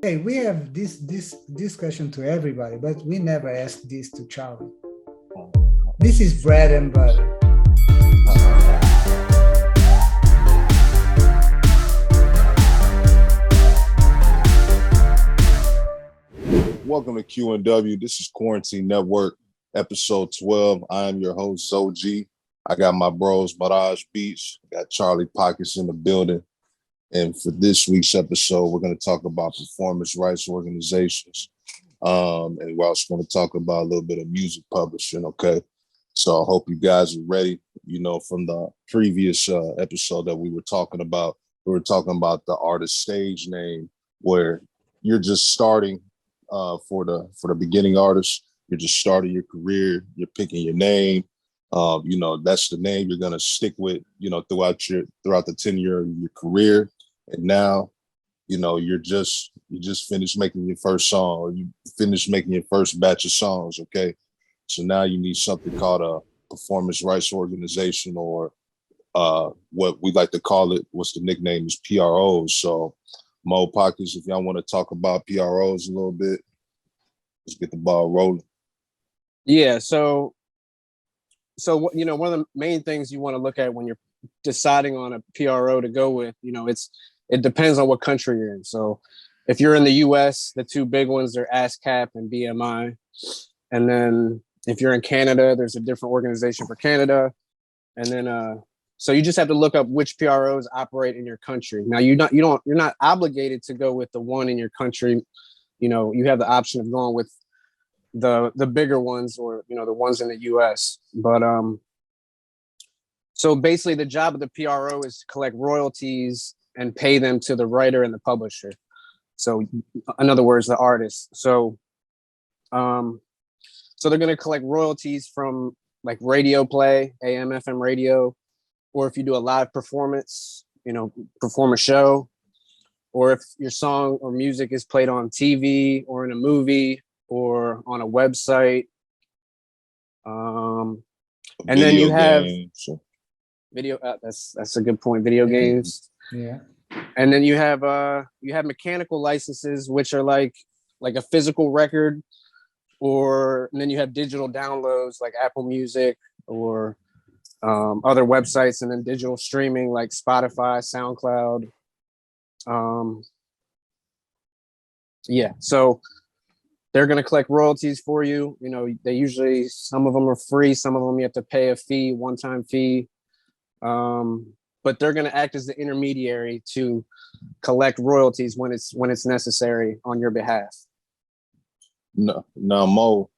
Hey, we have this question to everybody, but we never ask this to Charlie. This is bread and butter. Welcome to QNW. This is Quarantine Network, episode 12. I am your host, Zoji. I got my bros, Barrage Beats. Got Charlie Pockets in the building. And for this week's episode, we're going to talk about performance rights organizations. And we're also going to talk about a little bit of music publishing, okay? So I hope you guys are ready. You know, from the previous episode that we were talking about the artist stage name, where you're just starting for the beginning artist. You're just starting your career. You're picking your name. You know, that's the name you're gonna stick with, you know, throughout the tenure of your career. And now, you know, you just finished making your first song, or you finished making your first batch of songs. Okay. So now you need something called a performance rights organization, or what we like to call it, what's the nickname is P.R.O. So Mo Pockets, if y'all want to talk about P.R.Os a little bit, let's get the ball rolling. Yeah, so you know, one of the main things you want to look at when you're deciding on a P.R.O. to go with, you know, it depends on what country you're in. So if you're in the US, the two big ones are ASCAP and BMI. And then if you're in Canada, there's a different organization for Canada. And then so you just have to look up which P.R.Os operate in your country. Now you're not obligated to go with the one in your country. You know, you have the option of going with the bigger ones, or, you know, the ones in the US. But so basically the job of the P.R.O. is to collect royalties and pay them to the writer and the publisher. So in other words, the artist. So they're going to collect royalties from like radio play, AM, FM radio, or if you do a live performance, you know, perform a show, or if your song or music is played on TV or in a movie or on a website. And then you have video. That's a good point. Video games. Yeah. And then you have mechanical licenses, which are like a physical record, and then you have digital downloads like Apple Music or other websites, and then digital streaming like Spotify, SoundCloud. Yeah, so they're going to collect royalties for you. You know, some of them are free, some of them you have to pay a fee, one-time fee. But they're going to act as the intermediary to collect royalties when it's necessary on your behalf. No, now Mo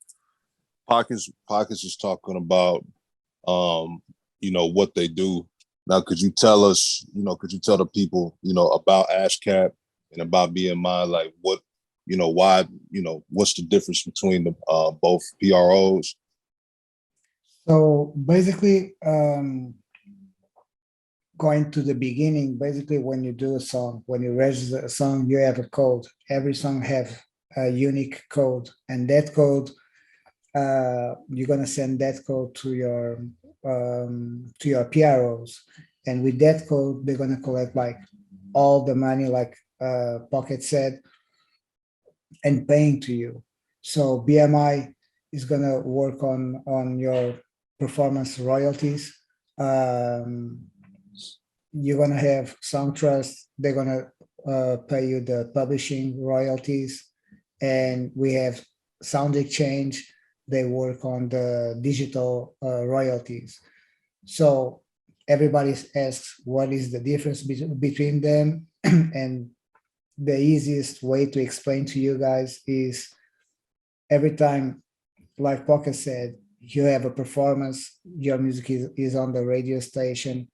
Pockets is talking about you know, what they do. Now, could you tell the people, you know, about ASCAP and about BMI, like what, you know, why, you know, what's the difference between the both P.R.Os? So basically, going to the beginning, basically when you do a song, when you register a song, you have a code. Every song have a unique code, and that code, you're gonna send that code to your P.R.Os, and with that code, they're gonna collect like all the money, like Pocket said, and paying to you. So BMI is gonna work on your performance royalties. You're gonna have Song Trust. They're gonna pay you the publishing royalties, and we have Sound Exchange. They work on the digital royalties. So everybody asks what is the difference between them, and the easiest way to explain to you guys is every time, like Pocket said, you have a performance, your music is on the radio station.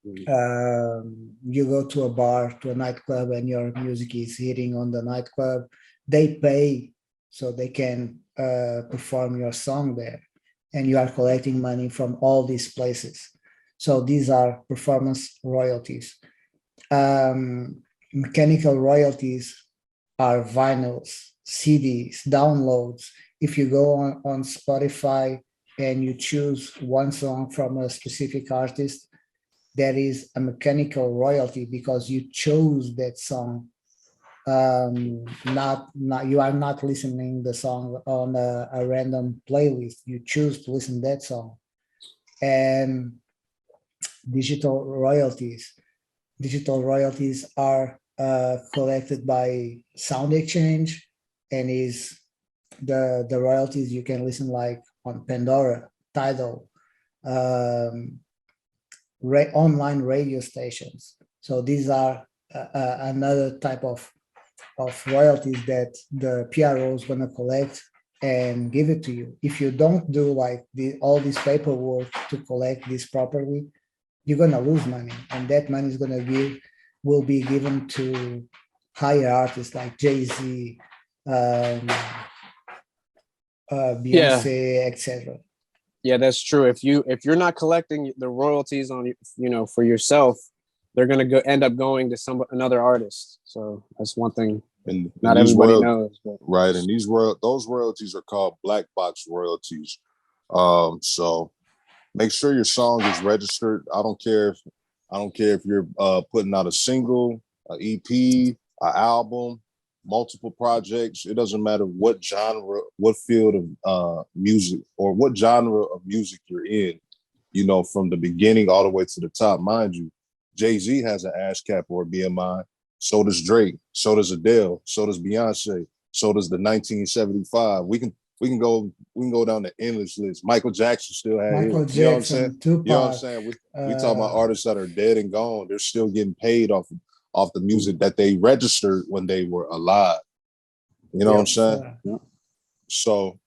You go to a bar, to a nightclub, and your music is hitting on the nightclub. They pay so they can perform your song there, and you are collecting money from all these places. So these are performance royalties. Mechanical royalties are vinyls, CDs, downloads. If you go on Spotify and you choose one song from a specific artist, there is a mechanical royalty because you chose that song Not you are not listening the song on a random playlist. You choose to listen that song. And digital royalties. Digital royalties are collected by Sound Exchange, and is the royalties you can listen like on Pandora, Tidal, um, online radio stations. So these are another type of royalties that the P.R.O is going to collect and give it to you. If you don't do like all this paperwork to collect this properly, you're going to lose money, and that money is going to will be given to higher artists like Jay-Z, Yeah, Beyonce, etc. yeah, that's true. If you're not collecting the royalties on for yourself, they're gonna end up going to another artist. So that's one thing And not these everybody knows. But. right, and those royalties are called black box royalties. So make sure your song is registered. I don't care if you're putting out a single, an EP, an album, multiple projects. It doesn't matter what genre, what field of music, or what genre of music you're in. You know, from the beginning all the way to the top. Mind you, Jay-Z has an ASCAP or a BMI. So does Drake. So does Adele. So does Beyonce. So does the 1975. We can go down the endless list. Michael Jackson still had his. Michael You know what I'm saying? Jackson, Tupac. You know what I'm saying? We talk about artists that are dead and gone. They're still getting paid off the music that they registered when they were alive. You know what I'm saying? So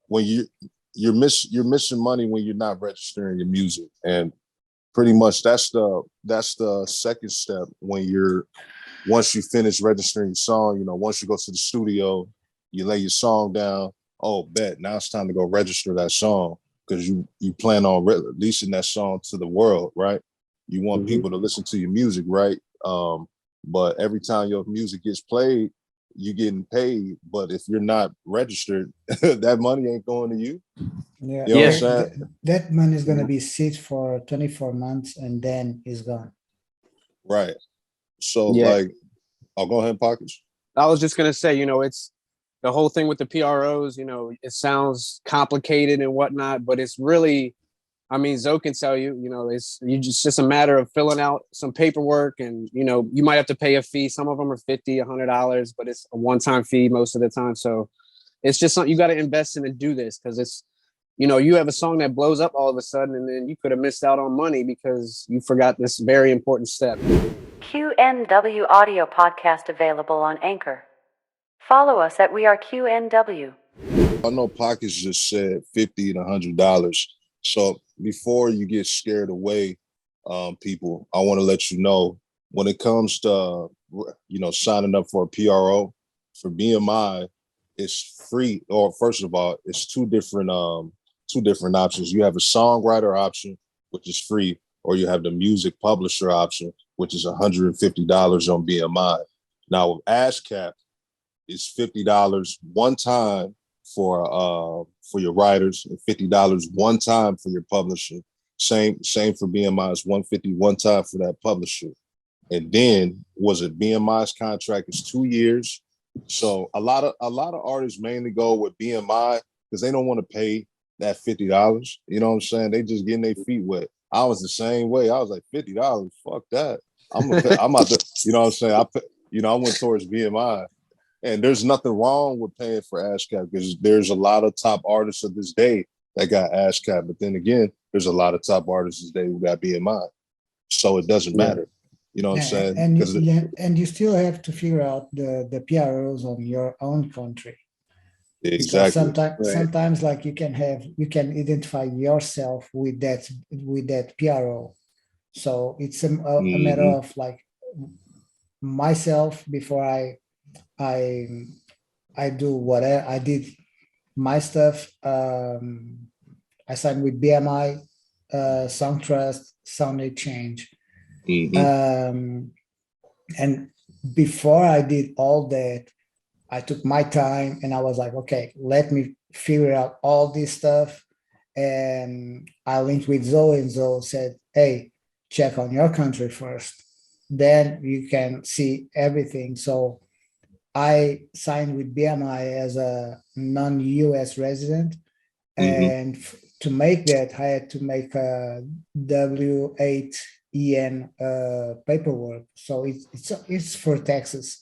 when you're missing money when you're not registering your music, and pretty much that's the second step once you finish registering your song. You know, once you go to the studio, you lay your song down. Oh, bet now it's time to go register that song, because you plan on releasing that song to the world, right? You want people to listen to your music, right? But every time your music gets played, you're getting paid. But if you're not registered, that money ain't going to you. Yeah, You know what I'm saying? that money is going to be sit for 24 months and then it's gone. Right. So Yeah. like, I'll go ahead and pockets. I was just gonna say, it's the whole thing with the P.R.Os. It sounds complicated and whatnot, but it's really, I mean, Zoe can tell you, it's just a matter of filling out some paperwork, and you might have to pay a fee. Some of them are $50, $100, but it's a one-time fee most of the time. So it's just something you got to invest in and do this, because it's, you have a song that blows up all of a sudden, and then you could have missed out on money because you forgot this very important step. QNW audio podcast available on Anchor. Follow us at We Are QNW. I know Pockets just said $50 to $100. So before you get scared away, people, I want to let you know, when it comes to signing up for a P.R.O, for BMI, it's free. Or first of all, it's two different options. You have a songwriter option, which is free, or you have the music publisher option, which is $150 on BMI. Now with ASCAP, it's $50 one time for your writers, and $50 one time for your publisher. Same for BMI, is $150 one time for that publisher. And then BMI's contract is 2 years. So a lot of artists mainly go with BMI because they don't want to pay that $50. You know what I'm saying? They just getting their feet wet. I was the same way. I was like, $50, fuck that. I'm out to, you know what I'm saying? I went towards BMI. And there's nothing wrong with paying for ASCAP, because there's a lot of top artists of this day that got ASCAP. But then again, there's a lot of top artists this day who got BMI. So it doesn't matter. You know what I'm saying? And you still have to figure out the P.R.Os on your own country. Exactly. Because sometimes like you can identify yourself with that P.R.O. So it's a matter of like myself, before I do whatever I did my stuff. I signed with BMI, Song Trust, Sound Exchange. And before I did all that, I took my time and I was like, okay, let me figure out all this stuff. And I linked with Zoe, and Zoe said, hey, check on your country first. then you can see everything. So I signed with BMI as a non-US resident, Mm-hmm. and to make that, I had to make a W8EN paperwork. So it's for taxes,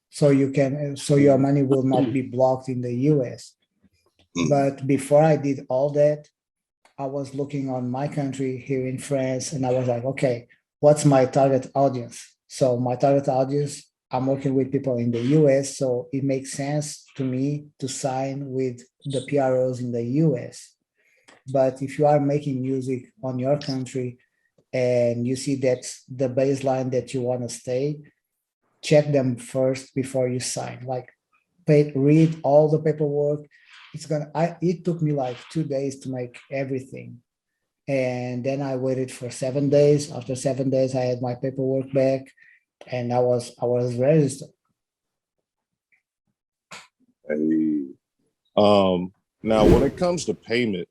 so you can so your money will not be blocked in the US. But before I did all that, I was looking on my country here in France, and I was like, okay, what's my target audience? So my target audience, I'm working with people in the US, so it makes sense to me to sign with the P.R.Os in the US. But if you are making music on your country and you see that's the baseline that you want to stay, check them first before you sign. Like, read all the paperwork. It took me like 2 days to make everything. And then I waited for 7 days. After 7 days, I had my paperwork back, and I was registered. Hey. Now when it comes to payment,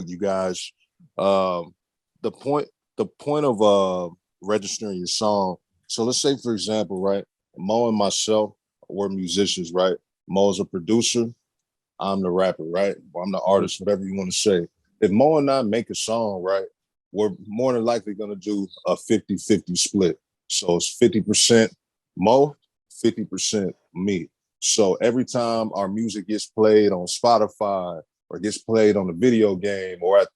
you guys, the point of registering your song. So let's say, for example, right, Mo and myself, we're musicians, right? Mo's a producer, I'm the rapper, right? Or I'm the artist, whatever you want to say. If Mo and I make a song, right, we're more than likely going to do a 50-50 split. So it's 50% Mo, 50% me. So every time our music gets played on Spotify or gets played on a video game or at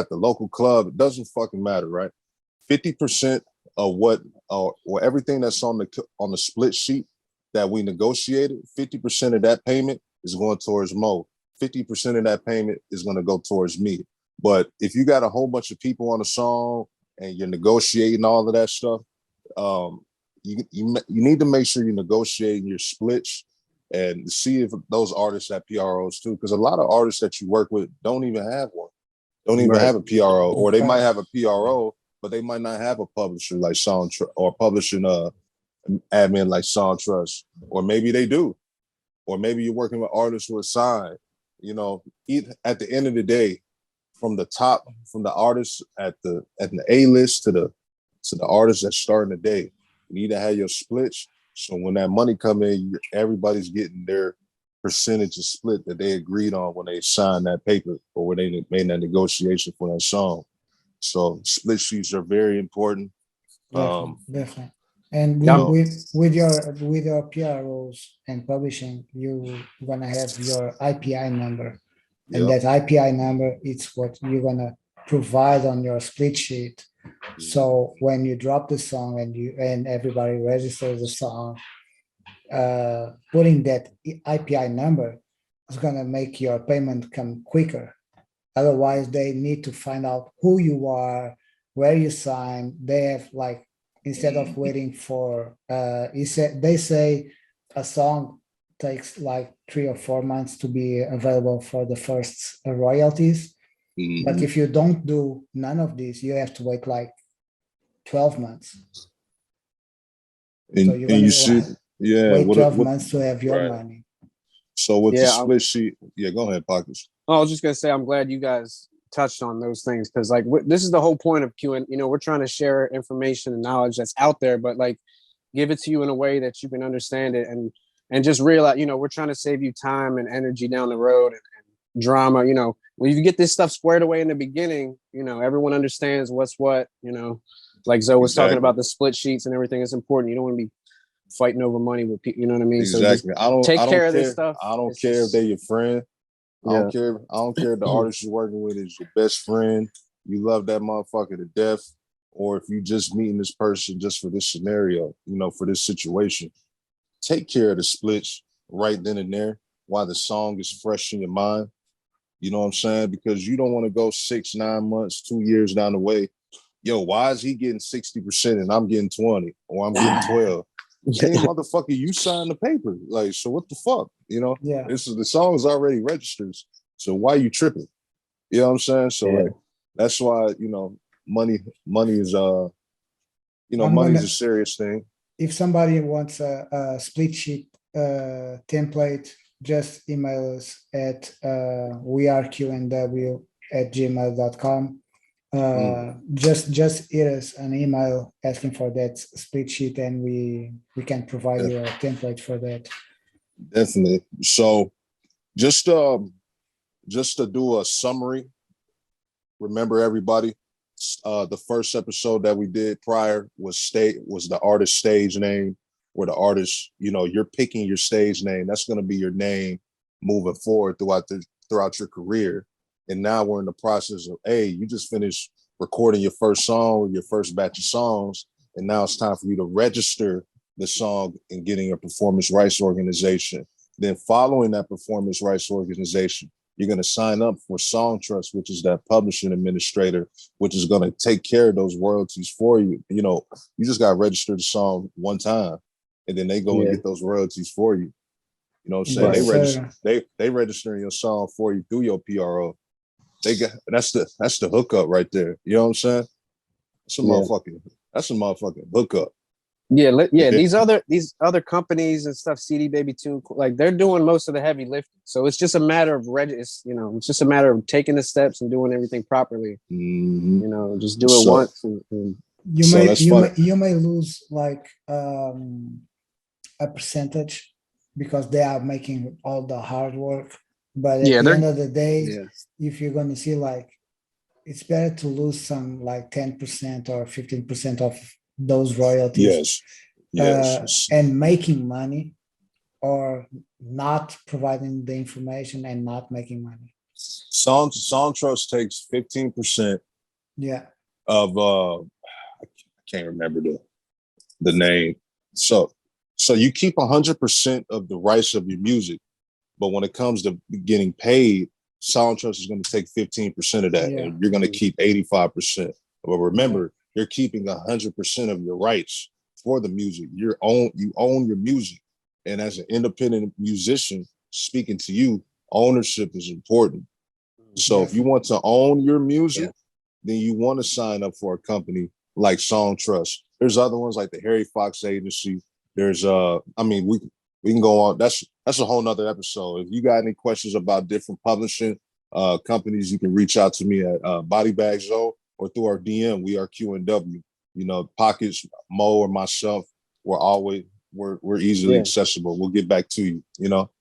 the local club, it doesn't fucking matter, right? 50% of what or everything that's on the split sheet that we negotiated, 50% of that payment is going towards Mo. 50% of that payment is going to go towards me. But if you got a whole bunch of people on a song and you're negotiating all of that stuff, you need to make sure you're negotiating your splits and see if those artists have P.R.Os too, because a lot of artists that you work with don't even have one, don't even have a P.R.O, or they might have a P.R.O, but they might not have a publisher like or publishing admin like SongTrust, or maybe they do, or maybe you're working with artists who are signed. You know, at the end of the day, from the artists at the A list to the artists that's starting the day, you need to have your splits. So when that money come in, everybody's getting their percentage split that they agreed on when they signed that paper or when they made that negotiation for that song. So split sheets are very important. Definitely. And with your P.R.Os and publishing, you're gonna have your IPI number, and that IPI number is what you're gonna provide on your split sheet. So when you drop the song and everybody registers the song, putting that IPI number is gonna make your payment come quicker. Otherwise, they need to find out who you are, where you sign. They have like, instead of waiting for, they say a song takes like 3 or 4 months to be available for the first royalties. Mm-hmm. But if you don't do none of this, you have to wait like 12 months. And, so you're going to wait 12 months to have your money. So with the split sheet, go ahead, Pockets. I was just gonna say, I'm glad you guys touched on those things, because like this is the whole point of QN. You know, we're trying to share information and knowledge that's out there, but like give it to you in a way that you can understand it and just realize, you know, we're trying to save you time and energy down the road and drama. You know, when you get this stuff squared away in the beginning, you know, everyone understands what's what. You know, like Zoe was talking about the split sheets and everything. It's important. You don't want to be fighting over money with people. You know what I mean? Exactly. So take care of this stuff. I don't care if they're your friend. I don't care if the artist you're working with is your best friend. You love that motherfucker to death, or if you just meeting this person just for this scenario, you know, for this situation. Take care of the splits right then and there while the song is fresh in your mind. You know what I'm saying? Because you don't want to go 6, 9 months, 2 years down the way. Yo, why is he getting 60% and I'm getting 20 or I'm getting 12? Hey, motherfucker, you signed the paper. Like, so what the fuck? You know, the song's already registered. So why you tripping? You know what I'm saying? So like, that's why, you know, money is money's a serious thing. If somebody wants a split sheet template, just email us at weareqnw@gmail.com, Just hit us an email asking for that split sheet, and we can provide you a template for that. Definitely. So just to do a summary, remember everybody, the first episode that we did prior was the artist stage name, or the artist, you're picking your stage name. That's going to be your name moving forward throughout your career. And now we're in the process of, hey, you just finished recording your first song or your first batch of songs, and now it's time for you to register the song and getting a performance rights organization. Then following that performance rights organization, you're going to sign up for Song Trust, which is that publishing administrator, which is going to take care of those royalties for you. You just got to register the song one time, and then they go and get those royalties for you. You know what I'm saying? Yes, they registering your song for you through your P.R.O. That's the hookup right there. You know what I'm saying? That's a motherfucking hookup. Yeah, these other companies and stuff, CD Baby Tune, like they're doing most of the heavy lifting. So it's just a matter of it's just a matter of taking the steps and doing everything properly. Mm-hmm. Just do it once. And you may lose like a percentage because they are making all the hard work. But at the end of the day, if you're going to see, like, it's better to lose some like 10% or 15% of those royalties. Yes. And making money, or not providing the information and not making money. Song Trust takes 15%. Yeah. Of I can't remember the name. So you keep 100% of the rights of your music. But when it comes to getting paid, Song Trust is going to take 15% of that, and you're going to keep 85%. But remember, you're keeping 100% of your rights for the music. You own your music, and as an independent musician, speaking to you, ownership is important. So if you want to own your music, then you want to sign up for a company like Song Trust. There's other ones like the Harry Fox Agency. There's we can go on. That's a whole nother episode. If you got any questions about different publishing companies, you can reach out to me at Body Bag Zoe or through our DM. We are QNW. Pockets, Mo, or myself, we're easily accessible. We'll get back to you, in about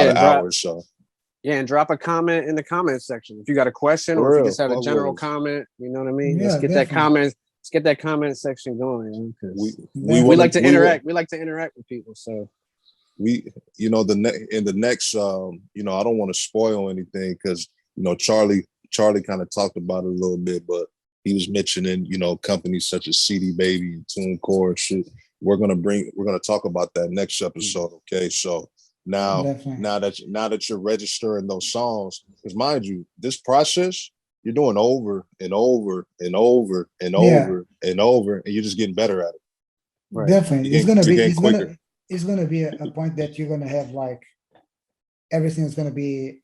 an hour or so. Yeah, and drop a comment in the comment section if you got a question, or if you just have a general comment. You know what I mean? Let's get that comment. Let's get that comment section going. We like to interact. We like to interact with people. So in the next, I don't want to spoil anything because Charlie kind of talked about it a little bit, but he was mentioning companies such as CD Baby and TuneCore and shit. We're gonna talk about that next episode. Okay, so now that you're registering those songs, because mind you, this process you're doing over and over and over and over and over, and you're just getting better at it. Right. Definitely, it's gonna be a point that you're gonna have, like, everything is gonna be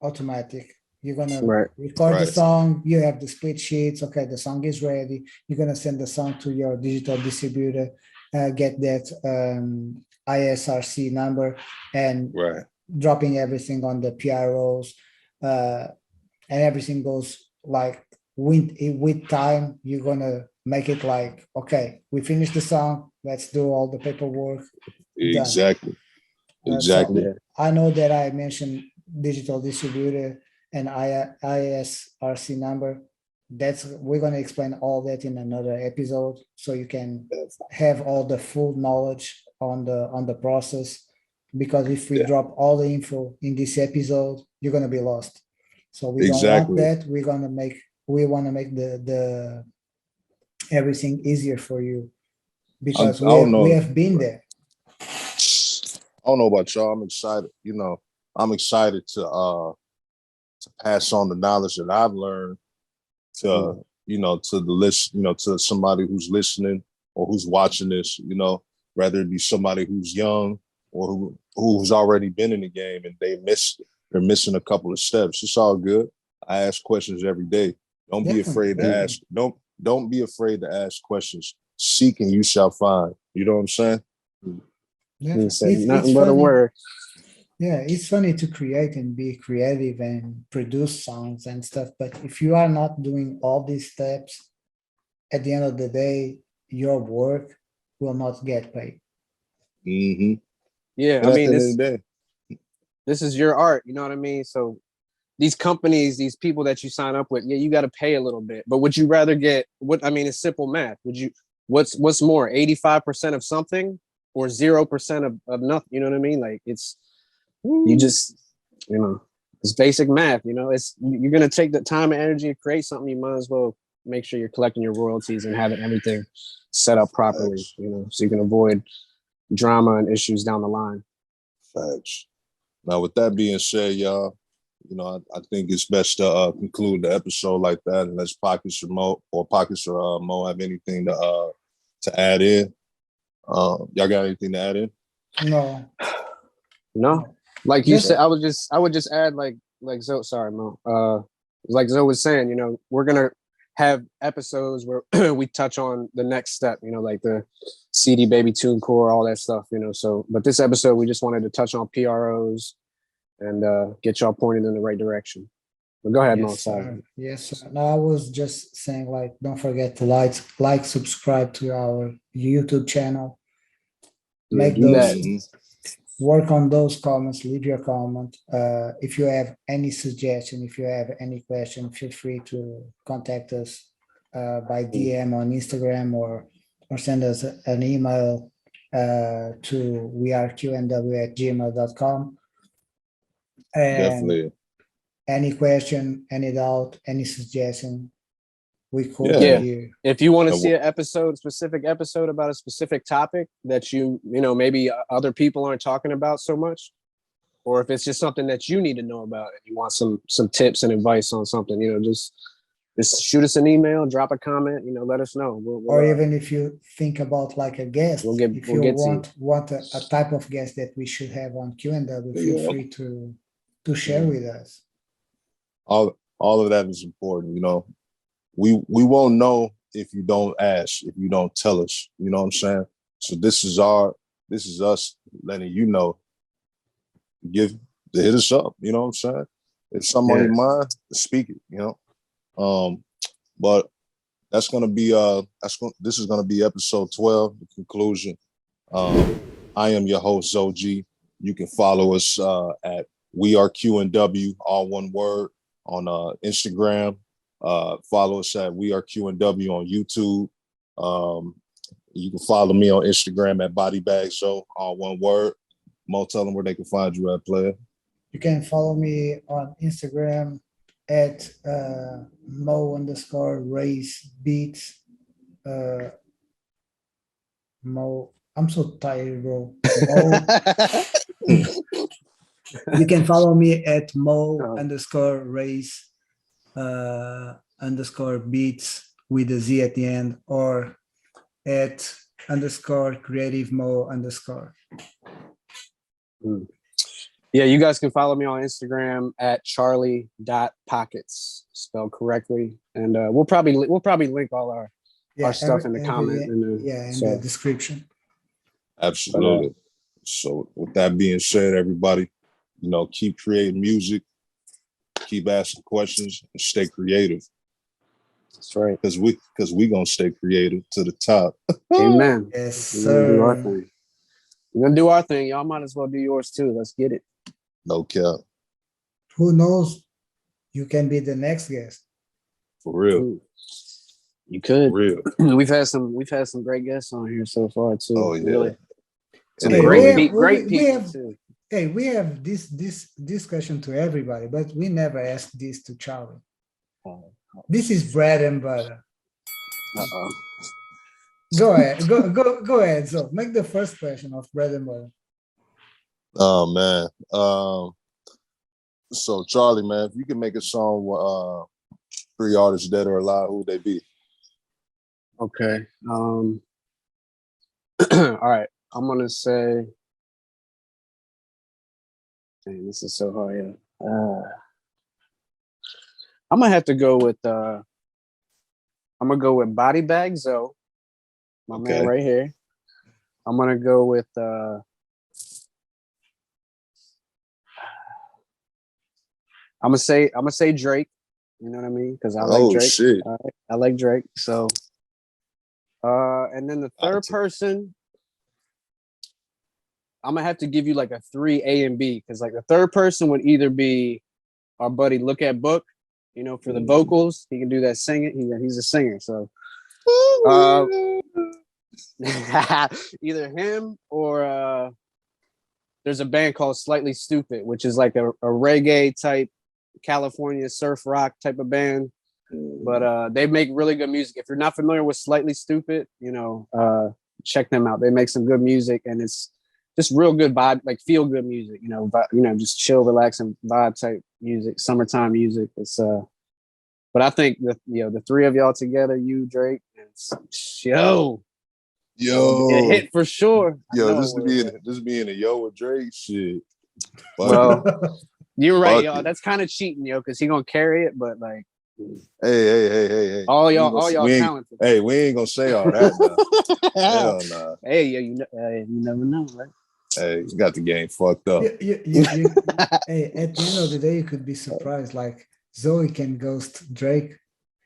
automatic. You're gonna record the song. You have the split sheets. Okay, the song is ready. You're gonna send the song to your digital distributor, get that ISRC number, and dropping everything on the P.R.Os, and everything goes like with time. You're gonna make it like, okay, we finished the song. Let's do all the paperwork. Exactly. So I know that I mentioned digital distributor and ISRC number. We're going to explain all that in another episode, so you can have all the full knowledge on the process. Because if we drop all the info in this episode, you're going to be lost. So we don't want that. We want to make the everything easier for you, because we have been there. I don't know about y'all. I'm excited. I'm excited to pass on the knowledge that I've learned to to the list, to somebody who's listening or who's watching this. Whether it be somebody who's young or who's already been in the game and they're missing a couple of steps. It's all good. I ask questions every day. Don't be afraid to ask. Don't be afraid to ask questions. Seek and you shall find. You know what I'm saying? Nothing but a word. Yeah, it's funny to create and be creative and produce songs and stuff, but if you are not doing all these steps, at the end of the day, your work will not get paid. Hmm. Yeah, I But at the mean, end of the day, this is your art, you know what I mean? So these companies, these people that you sign up with, yeah, you got to pay a little bit. But would you rather get what? I mean, it's simple math. Would you? What's more, 85% of something or 0% of nothing? You know what I mean? Like it's you just you know it's basic math. You know, it's you're gonna take the time and energy to create something. You might as well make sure you're collecting your royalties and having everything set up properly. facts, You know, so you can avoid drama and issues down the line. facts. Now, with that being said, y'all, I think it's best to conclude the episode like that, unless Pockets or Mo have anything to add in. Y'all got anything to add in? No, No, no. like you said, Just I would just add like Zoe. Sorry, Mo. Like Zoe was saying, you know, we're gonna have episodes where we touch on the next step. You know, like the CD Baby Tune Core, all that stuff. You know, so but this episode we just wanted to touch on P.R.Os and get y'all pointed in the right direction. But go ahead, Mo. yes, Sorry. sir. Yes, sir. No, I was just saying, like, don't forget to subscribe to our YouTube channel. Yeah, Make do that. those Hmm. work on those comments, leave your comment. If you have any suggestion, if you have any question, feel free to contact us by DM on Instagram or send us an email to weareqnw@gmail.com. And Definitely. any question, any doubt, any suggestion, we cover Yeah. Yeah. here. If you want to And see a specific episode about a specific topic that you know maybe other people aren't talking about so much, or if it's just something that you need to know about and you want some tips and advice on something, you know, just shoot us an email, drop a comment, you know, let us know. Or even if you think about like a guest, if We'll you get to you. want a type of guest that we should have on QNW, feel yeah, free to share with us. all of that is important. We won't know if you don't ask, if you don't tell us. You know what I'm saying? So this is us letting you know. Give to hit us up. You know what I'm saying? If something on Yeah. your mind, speak it. But this is gonna be episode 12, the conclusion. I am your host, Zoji. You can follow us at We Are QNW, all one word, on Instagram. Follow us at We Are QNW on YouTube. You can follow me on Instagram at BodyBagZo, all one word. Mo, tell them where they can find you at, player. You can follow me on Instagram at Mo_race beats. Mo, I'm so tired, bro. Mo, you can follow me at Mo_race underscore beats with a Z at the end, or at underscore creative Mo underscore. Yeah, you guys can follow me on Instagram at charlie.pockets, spelled correctly. And we'll probably link all our stuff in the comment. In the description. Absolutely. So with that being said, everybody, keep creating music, keep asking questions, and stay creative. That's right. Because we gonna stay creative to the top. Amen. Yes, We're gonna do our sir. thing. We're gonna do our thing. Y'all might as well do yours too. Let's get it. No cap. Who knows? You can be the next guest. For real. Ooh. You could. For real. We've had some great guests on here so far too. Oh yeah. Really. Some Hey, great we people have, too. Hey, we have this question to everybody, but we never asked this to Charlie. This is bread and butter. Uh-oh. Go ahead. Go ahead. So make the first question of bread and butter. Oh man. So Charlie, man, if you can make a song with 3 artists dead or alive, who would they be? Okay. All right. I'm gonna say. Dang, this is so hard. Yeah. I'm gonna have to go with. I'm gonna go with Body Bag Zoe, my man right here. I'm gonna go with. I'm gonna say Drake. You know what I mean? Because I like Oh Drake. shit! All right. I like Drake. So, and then the third person, I'm gonna have to give you like a 3 A and B, because like the third person would either be our buddy Look at Book, for the vocals. He can do that singing. He's a singer. So, either him or there's a band called Slightly Stupid, which is like a reggae type California surf rock type of band. But they make really good music. If you're not familiar with Slightly Stupid, check them out. They make some good music, and it's just real good vibe, like feel good music. Just chill, relaxing vibe type music, summertime music. It's but I think the three of y'all together, you, Drake, Yo, a hit for sure. this being a yo with Drake shit. Well, you're right, y'all. That's kind of cheating, because he gonna carry it, but like. Hey. All y'all talented. Hey, we ain't gonna say all that now. Hell nah. Hey, you never know, right? Hey, you got the game fucked up. Hey, at the end of the day, you could be surprised. Like Zoe can ghost Drake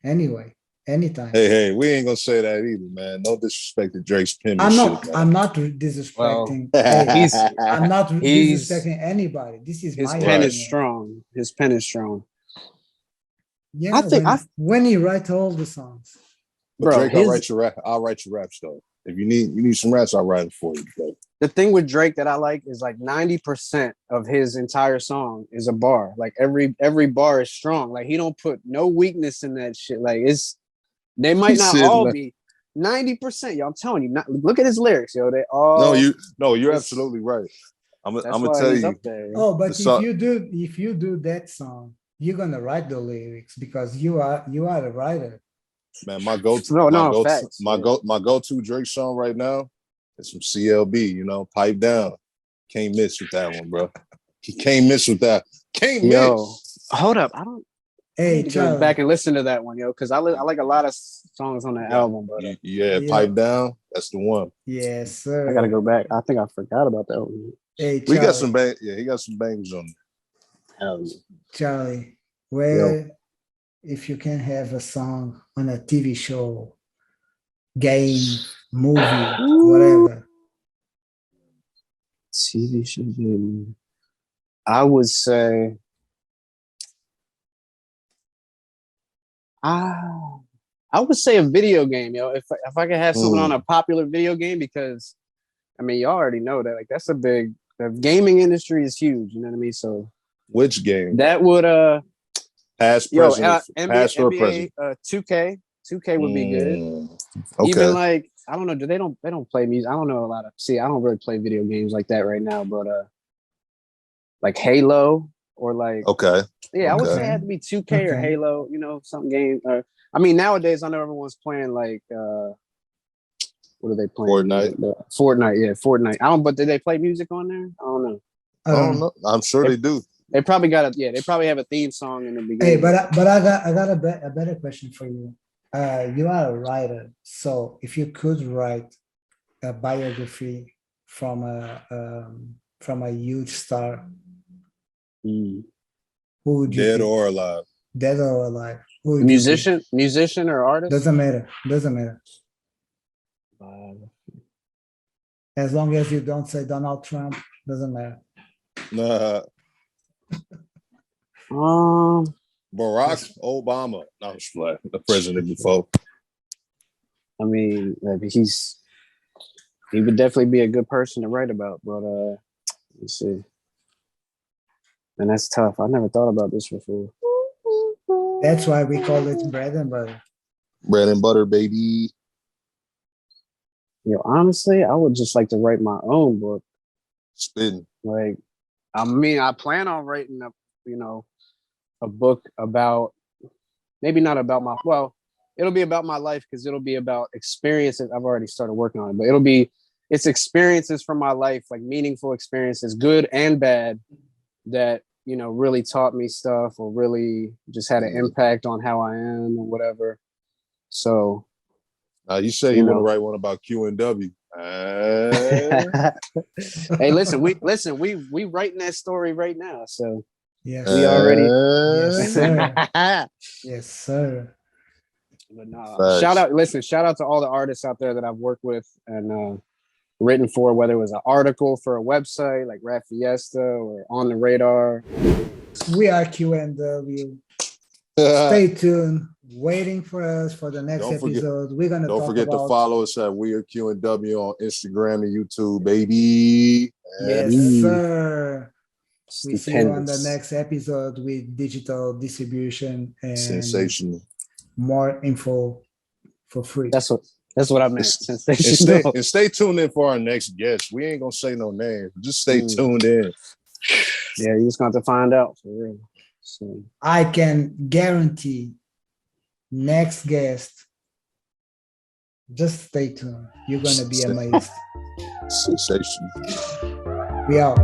anyway, anytime. Hey, we ain't gonna say that either, man. No disrespect to Drake's penmanship. Man. I'm not disrespecting. I'm not disrespecting anybody. This is his my pen is strong. His pen is strong. Yeah, I think when he writes all the songs. But Drake, I'll write your raps though. If you need some raps, I'll write them for you. Bro. The thing with Drake that I like is like 90% of his entire song is a bar. Like every bar is strong. Like he don't put no weakness in that shit. Like they might not all be 90%. Yo, I'm telling you. Look at his lyrics, yo. They all. You're absolutely right. I'm gonna tell you. There, oh, but if you do that song, you're gonna write the lyrics because you are a writer. Man, my go-to Drake song right now is some CLB, Pipe Down. Can't miss with that one, bro. He can't miss with that. Can't miss. Hold up. I don't go back and listen to that one, because I like a lot of songs on that album. But Pipe Down, that's the one. Yes, sir. I gotta go back. I think I forgot about that one. Hey, we got some he got some bangers on there. Charlie, if you can have a song on a TV show, game, movie, whatever. TV show, game. I would say, I would say a video game, If I could have something on a popular video game, because I mean, y'all already know that, like, that's the gaming industry is huge. You know what I mean? So, which game? That would past, present, past or present. 2K would be good. Okay. Even like, I don't know, they don't play music. I don't know a lot of. I don't really play video games like that right now, but like Halo or like. Okay. Yeah, I would say it had to be 2K or Halo. Some game. I mean, nowadays I know everyone's playing like. What are they playing? Fortnite, yeah, Fortnite. But did they play music on there? I don't know. I don't know. I'm sure they do. They probably they probably have a theme song in the beginning. Hey, but I got a better question for you. You are a writer, so if you could write a biography from a huge star, who would you dead or alive? Dead or alive? Musician or artist? Doesn't matter. As long as you don't say Donald Trump, doesn't matter. Nah. Barack Obama. No, it's flat. The president before. I mean, he would definitely be a good person to write about, but let's see. And that's tough. I never thought about this before. That's why we call it bread and butter. Bread and butter, baby. Honestly, I would just like to write my own book. Spitting. Like, I mean, I plan on writing a book about, maybe not about it'll be about my life, because it'll be about experiences. I've already started working on it, but it's experiences from my life, like meaningful experiences, good and bad, that, really taught me stuff or really just had an impact on how I am or whatever. So. You say you want to write one about QNW. Hey, listen, we writing that story right now. So Yes. We already- Yes, sir. But Yes, sir. no, Facts. shout out to all the artists out there that I've worked with and written for, whether it was an article for a website like Rap Fiesta or On the Radar. We are QNW. Stay tuned. Waiting for us for the next Don't forget- episode. We're gonna Don't talk forget about to follow us at We Are QNW on Instagram and YouTube, baby. yes, Ooh. sir. We see you on the Stupendous. next episode with digital distribution and Sensational. more info for free. That's what I meant. And Sensational. stay tuned in for our next guest. We ain't gonna say no names. Just stay Mm. tuned in. Yeah, you just got to find out for real. So I can guarantee next guest. Just stay tuned. You're gonna be amazed. Sensational. We out.